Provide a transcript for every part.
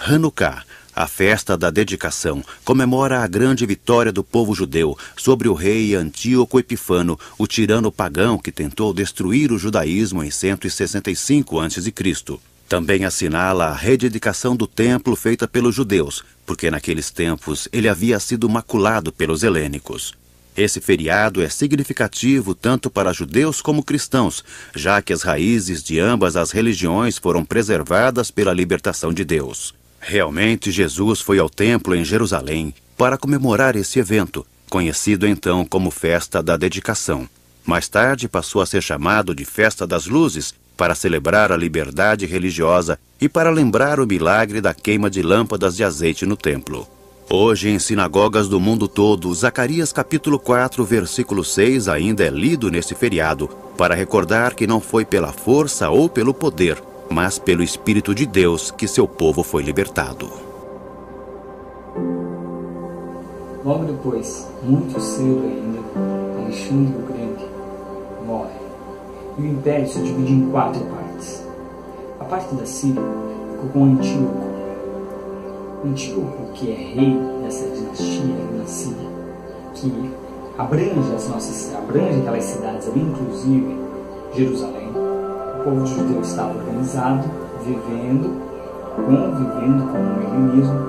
Hanukkah, a festa da dedicação, comemora a grande vitória do povo judeu sobre o rei Antíoco Epifano, o tirano pagão que tentou destruir o judaísmo em 165 a.C. Também assinala a rededicação do templo feita pelos judeus, porque naqueles tempos ele havia sido maculado pelos helênicos. Esse feriado é significativo tanto para judeus como cristãos, já que as raízes de ambas as religiões foram preservadas pela libertação de Deus. Realmente, Jesus foi ao templo em Jerusalém para comemorar esse evento, conhecido então como Festa da Dedicação. Mais tarde passou a ser chamado de Festa das Luzes, para celebrar a liberdade religiosa e para lembrar o milagre da queima de lâmpadas de azeite no templo. Hoje, em sinagogas do mundo todo, Zacarias capítulo 4, versículo 6 ainda é lido nesse feriado, para recordar que não foi pela força ou pelo poder, mas pelo Espírito de Deus que seu povo foi libertado. Logo depois, muito cedo ainda, Alexandre o Grande morre. E o império se divide em 4 partes. A parte da Síria ficou com Antíoco. Antíoco, que é rei dessa dinastia na Síria, que abrange aquelas cidades ali, inclusive Jerusalém. O povo judeu estava organizado, convivendo com ele mesmo,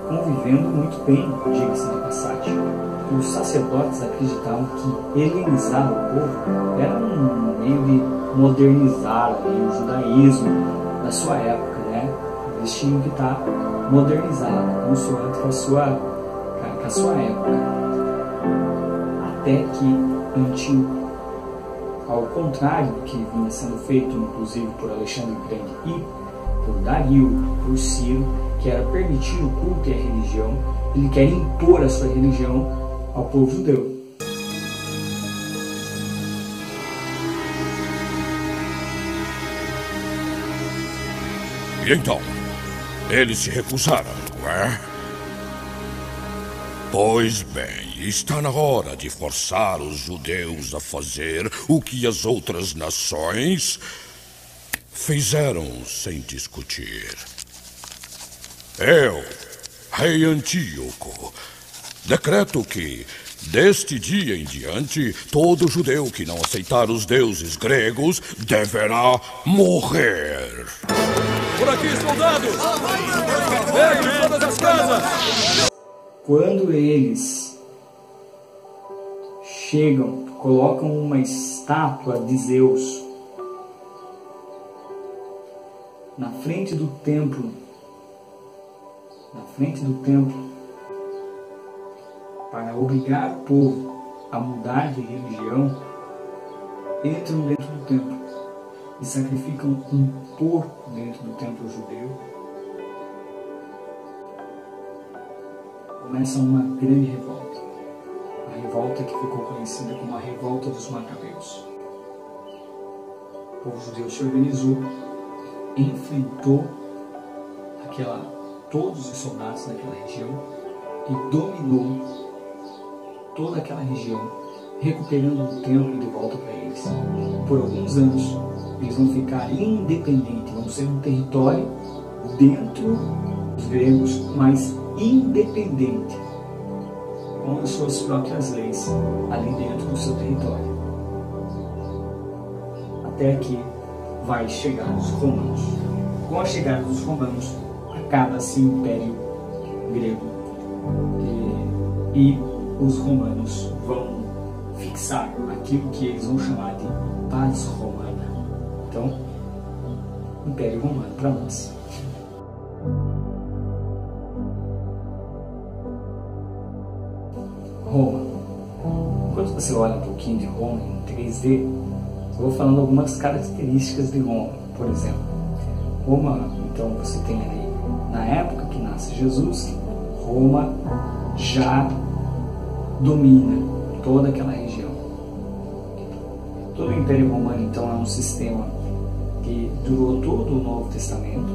convivendo muito bem, diga-se de passagem. Os sacerdotes acreditavam que helenizar o povo era um meio de modernizar o judaísmo da sua época, né? Eles tinham que estar modernizados, consoante com a sua época. Até que Antíoco, ao contrário do que vinha sendo feito, inclusive por Alexandre o Grande e por Dario, por Ciro, que era permitir o culto e a religião, ele quer impor a sua religião ao povo judeu. E então, eles se recusaram, não é? Pois bem, está na hora de forçar os judeus a fazer o que as outras nações fizeram sem discutir. Eu, rei Antíoco, decreto que, deste dia em diante, todo judeu que não aceitar os deuses gregos deverá morrer. Por aqui, soldados! Peguem todas as casas! Quando eles chegam, colocam uma estátua de Zeus na frente do templo, para obrigar o povo a mudar de religião, entram dentro do templo e sacrificam um porco dentro do templo judeu. Começa uma grande revolta, a revolta que ficou conhecida como a Revolta dos Macabeus. O povo judeu se organizou, enfrentou todos os soldados daquela região e dominou toda aquela região, recuperando o templo de volta para eles. Por alguns anos, eles vão ficar independentes, vão ser um território dentro dos gregos, mas independente, com as suas próprias leis ali dentro do seu território. Até que vai chegar os romanos. Com a chegada dos romanos, acaba-se o Império Grego e os romanos vão fixar aquilo que eles vão chamar de paz romana. Então, Império Romano para nós. Roma. Quando você olha um pouquinho de Roma em 3D, eu vou falando algumas características de Roma. Por exemplo, Roma, então você tem ali, na época que nasce Jesus, Roma já domina toda aquela região. Todo o Império Romano, então, é um sistema que durou todo o Novo Testamento,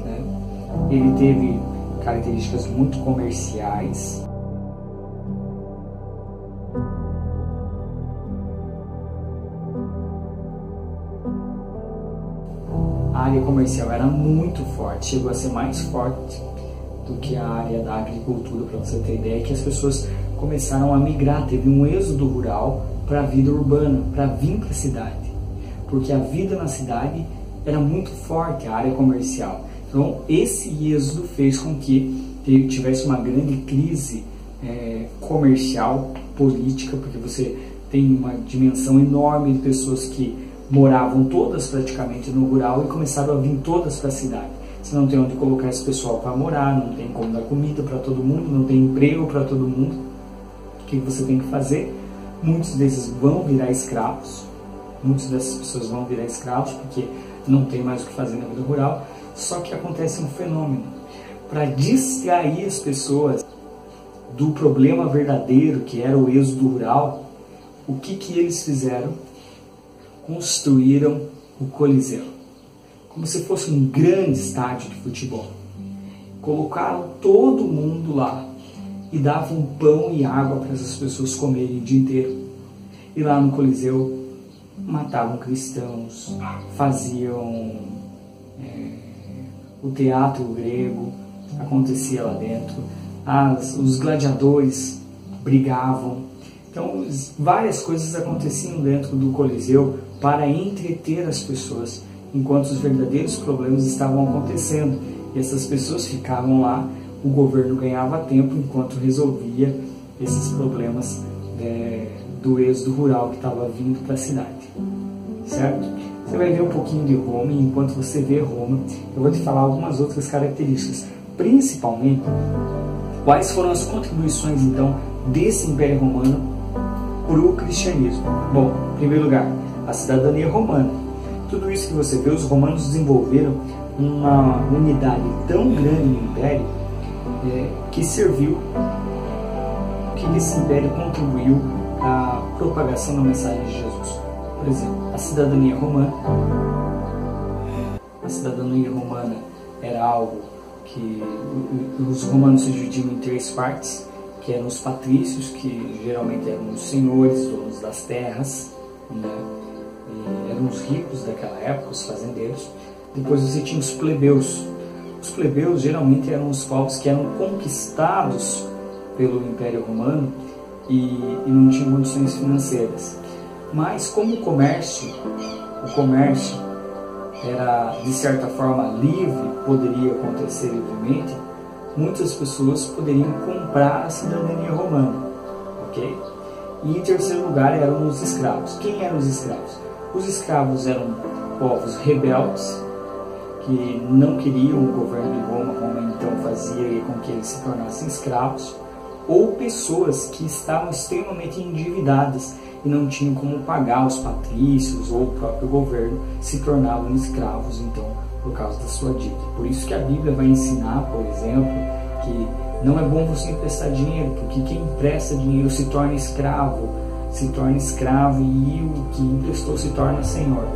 né? Ele teve características muito comerciais. a área comercial era muito forte, chegou a ser mais forte do que a área da agricultura, para você ter ideia, que as pessoas começaram a migrar, teve um êxodo rural para a vida urbana, para vir para a cidade, porque a vida na cidade era muito forte, a área comercial. Então esse êxodo fez com que tivesse uma grande crise comercial, política, porque você tem uma dimensão enorme de pessoas que moravam todas praticamente no rural e começaram a vir todas para a cidade. Você não tem onde colocar esse pessoal para morar, não tem como dar comida para todo mundo, não tem emprego para todo mundo. O que você tem que fazer? Muitos desses vão virar escravos, muitas dessas pessoas vão virar escravos porque não tem mais o que fazer na vida rural. Só que acontece um fenômeno. Para distrair as pessoas do problema verdadeiro, que era o êxodo rural, o que eles fizeram? Construíram o Coliseu, como se fosse um grande estádio de futebol. Colocaram todo mundo lá e davam pão e água para essas pessoas comerem o dia inteiro. E lá no Coliseu matavam cristãos, faziam o teatro grego, acontecia lá dentro, os gladiadores brigavam. Então várias coisas aconteciam dentro do Coliseu para entreter as pessoas, enquanto os verdadeiros problemas estavam acontecendo. E essas pessoas ficavam lá, o governo ganhava tempo enquanto resolvia esses problemas do êxodo rural que estava vindo para a cidade. Certo? Você vai ver um pouquinho de Roma, e enquanto você vê Roma, eu vou te falar algumas outras características, principalmente quais foram as contribuições então desse Império Romano para o cristianismo. Bom, em primeiro lugar, a cidadania romana. Tudo isso que você vê, os romanos desenvolveram uma unidade tão grande no Império que serviu, que esse Império contribuiu à propagação da mensagem de Jesus. Por exemplo, a cidadania romana era algo que os romanos se dividiam em 3 partes, que eram os patrícios, que geralmente eram os senhores, donos das terras, né? E eram os ricos daquela época, os fazendeiros. Depois você tinha os plebeus. Os plebeus geralmente eram os povos que eram conquistados pelo Império Romano e não tinham condições financeiras. Mas como o comércio era de certa forma livre, poderia acontecer livremente, muitas pessoas poderiam comprar a cidadania romana, ok? E em terceiro lugar eram os escravos. Quem eram os escravos? Os escravos eram povos rebeldes, que não queriam o governo de Roma, como então fazia com que eles se tornassem escravos, ou pessoas que estavam extremamente endividadas e não tinham como pagar os patrícios ou o próprio governo, se tornavam escravos então por causa da sua dívida. Por isso que a Bíblia vai ensinar, por exemplo, que não é bom você emprestar dinheiro, porque quem empresta dinheiro se torna escravo e o que emprestou se torna senhor.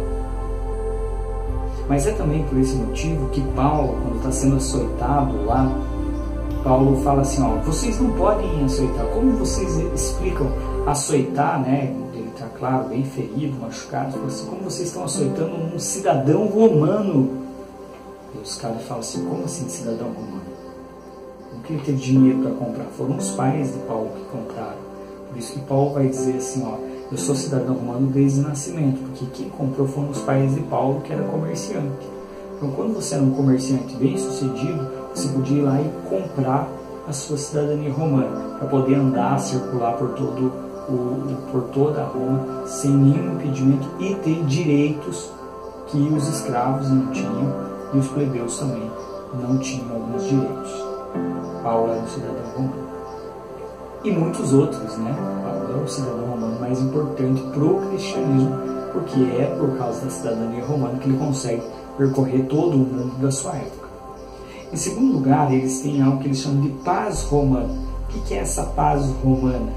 Mas é também por esse motivo que Paulo, quando está sendo açoitado lá, Paulo fala assim, vocês não podem açoitar. Como vocês explicam açoitar, né? Ele está, claro, bem ferido, machucado. Assim, como vocês estão açoitando um cidadão romano? E os caras falam assim, como assim cidadão romano? Não queria ter dinheiro para comprar. Foram os pais de Paulo que compraram. Por isso que Paulo vai dizer assim, eu sou cidadão romano desde o nascimento, porque quem comprou foram os pais de Paulo, que era comerciante. Então, quando você era um comerciante bem sucedido, você podia ir lá e comprar a sua cidadania romana, para poder andar, circular por toda a Roma, sem nenhum impedimento, e ter direitos que os escravos não tinham, e os plebeus também não tinham alguns direitos. Paulo era um cidadão romano. E muitos outros, né? Paulo é o cidadão romano mais importante para o cristianismo, porque é por causa da cidadania romana que ele consegue percorrer todo o mundo da sua época. Em segundo lugar, eles têm algo que eles chamam de paz romana. O que é essa paz romana?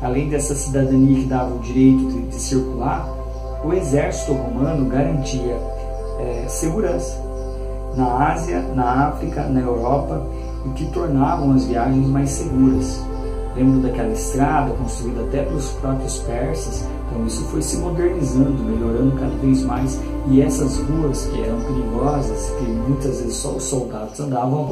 Além dessa cidadania que dava o direito de circular, o exército romano garantia segurança na Ásia, na África, na Europa, o que tornavam as viagens mais seguras. Lembro daquela estrada construída até pelos próprios persas, Então isso foi se modernizando, melhorando cada vez mais, e essas ruas que eram perigosas, que muitas vezes só os soldados andavam,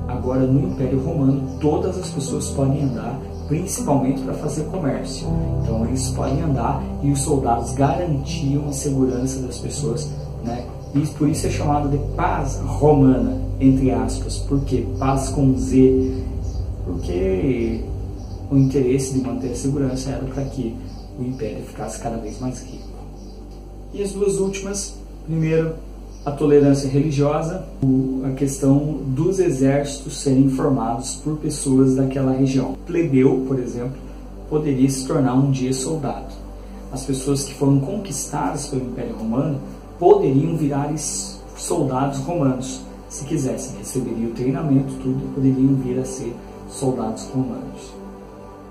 agora no Império Romano todas as pessoas podem andar, principalmente para fazer comércio. Então eles podem andar e os soldados garantiam a segurança das pessoas, né? E por isso é chamado de paz romana, entre aspas. Por quê? Paz com Z. Porque o interesse de manter a segurança era para que o Império ficasse cada vez mais rico. E as duas últimas, primeiro, a tolerância religiosa, a questão dos exércitos serem formados por pessoas daquela região. O plebeu, por exemplo, poderia se tornar um dia soldado. As pessoas que foram conquistadas pelo Império Romano poderiam virar soldados romanos. Se quisessem, receberiam o treinamento, tudo, poderiam vir a ser soldados romanos.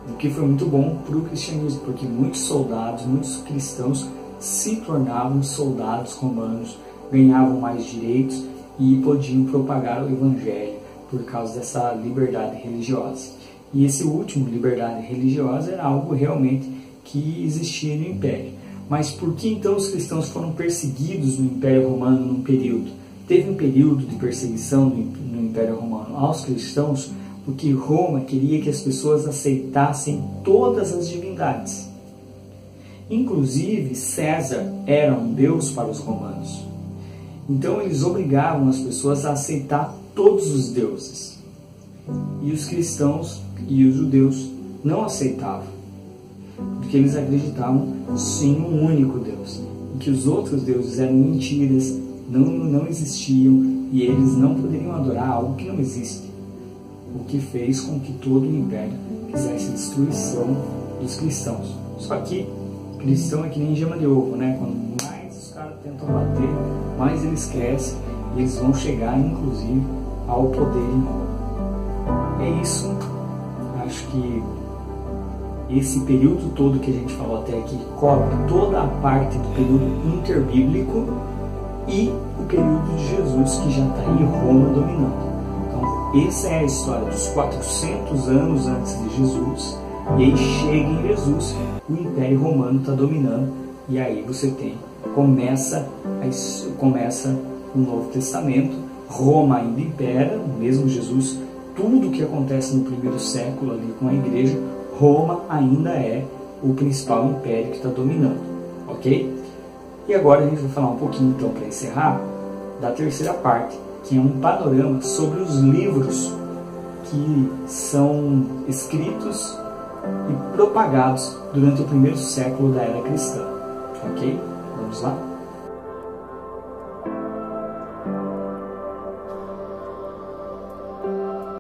O que foi muito bom para o cristianismo, porque muitos soldados, muitos cristãos se tornavam soldados romanos, ganhavam mais direitos e podiam propagar o evangelho por causa dessa liberdade religiosa. E esse último, liberdade religiosa, era algo realmente que existia no Império. Mas por que então os cristãos foram perseguidos no Império Romano num período? Teve um período de perseguição no Império Romano aos cristãos porque Roma queria que as pessoas aceitassem todas as divindades. Inclusive César era um deus para os romanos. Então eles obrigavam as pessoas a aceitar todos os deuses. E os cristãos e os judeus não aceitavam, porque eles acreditavam sim um único Deus, e que os outros deuses eram mentiras, não existiam, e eles não poderiam adorar algo que não existe. O que fez com que todo o império quisesse a destruição dos cristãos. Só que cristão é que nem gema de ovo, né? Quando mais os caras tentam bater, mais eles crescem e eles vão chegar, inclusive, ao poder em Roma. É isso. Acho que esse período todo que a gente falou até aqui cobre toda a parte do período interbíblico e o período de Jesus, que já está aí Roma dominando. Então, essa é a história dos 400 anos antes de Jesus. E aí chega em Jesus, o Império Romano está dominando, e aí você começa o Novo Testamento, Roma ainda impera, mesmo Jesus, tudo que acontece no primeiro século ali com a igreja, Roma ainda é o principal império que está dominando, ok? E agora a gente vai falar um pouquinho então, para encerrar, da terceira parte, que é um panorama sobre os livros que são escritos e propagados durante o primeiro século da era cristã. Ok? Vamos lá?